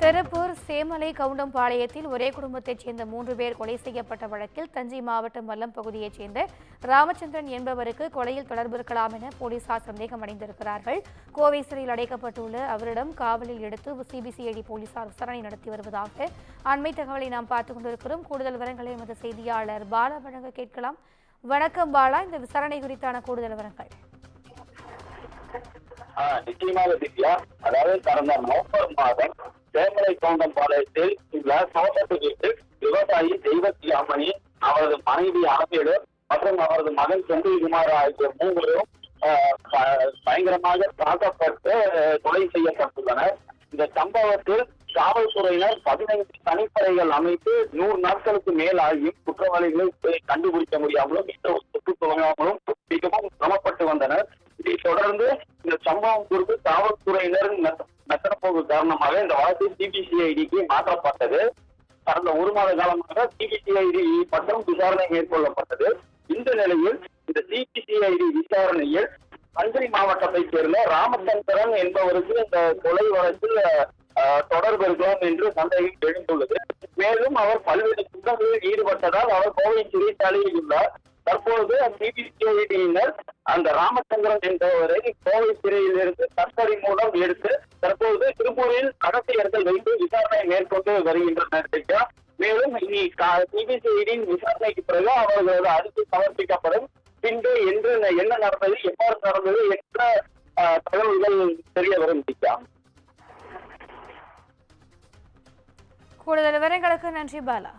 திருப்பூர் சேமலை கவுண்டம்பாளையத்தில் ஒரே குடும்பத்தைச் சேர்ந்த 3 பேர் கொலை செய்யப்பட்ட வழக்கில் தஞ்சை மாவட்டம் வல்லம் பகுதியைச் சேர்ந்த ராமச்சந்திரன் என்பவருக்கு கொலையில் தொடர்பு இருக்கலாம் என போலீசார் சந்தேகமடைந்திருக்கிறார்கள். கோவை சிறையில் அடைக்கப்பட்டுள்ள அவரிடம் காவலில் எடுத்து சிபிசிஐடி போலீசார் விசாரணை நடத்தி வருவதாக அண்மை தகவலை நாம் பார்த்துக் கொண்டிருக்கிறோம். கூடுதல் விவரங்களை எமது செய்தியாளர் பாலா வழங்க கேட்கலாம். வணக்கம் பாலா, இந்த விசாரணை குறித்தான கூடுதல் விவரங்கள். நிச்சயமாக திவ்யா, அதாவது கடந்த நவம்பர் மாதம் சேமலை கவுண்டம்பாளையத்தில் உள்ள சோதத்து வீட்டில் விவசாயி தெய்வத்தி அம்மணி, அவரது மனைவி ஆபேடு மற்றும் அவரது மகன் செந்தில்குமார் ஆகிய 3 பயங்கரமாக தாக்கப்பட்டு கொலை செய்யப்பட்டுள்ளனர். இந்த சம்பவத்தில் காவல்துறையினர் 15 தனிப்படைகள் அமைத்து 100 நாட்களுக்கு மேலாகியும் குற்றவாளிகளை கண்டுபிடிக்க முடியாமலும் துவங்காமலும் மிகவும் சிரமப்பட்டு வந்தனர். இதை தொடர்ந்து இந்த சம்பவம் குறித்து காவல்துறையினர் மெத்தனப்போக்கு காரணமாக இந்த வழக்கு சிபிசிஐடிக்கு மாற்றப்பட்டது. கடந்த 1 மாத காலமாக சிபிசிஐடி மற்றும் விசாரணை மேற்கொள்ளப்பட்டது. இந்த நிலையில் இந்த சிபிசிஐடி விசாரணையில் தஞ்சை மாவட்டத்தைச் சேர்ந்த ராமச்சந்திரன் என்பவருக்கு இந்த கொலை வழக்கில் தொடர்பு இருக்கலாம் என்று சந்தேகம் எழுந்துள்ளது. மேலும் அவர் பல்வேறு குற்றங்களில் ஈடுபட்டதால் அவர் கோவை சிறைச்சாலையில் உள்ளார். தற்பொழுது சிபிசிஐடியினர் அந்த ராமச்சந்திரன் என்பவரை கோவை சிறையில் இருந்து கஸ்டடி மூலம் எடுத்து தற்போது திருப்பூரில் கடத்தியர்கள் வைத்து விசாரணை மேற்கொண்டு வருகின்றனர். மேலும் இனி சிபிசிஐடியின் விசாரணைக்கு பிறகு அவர்களது அறிக்கை சமர்ப்பிக்கப்படும். பின்பு என்ன நடந்தது, எவ்வாறு நடந்தது என்ற தகவல்கள் தெரிய வரும். கூடுதல் விவரங்களுக்கு நன்றி பாலா.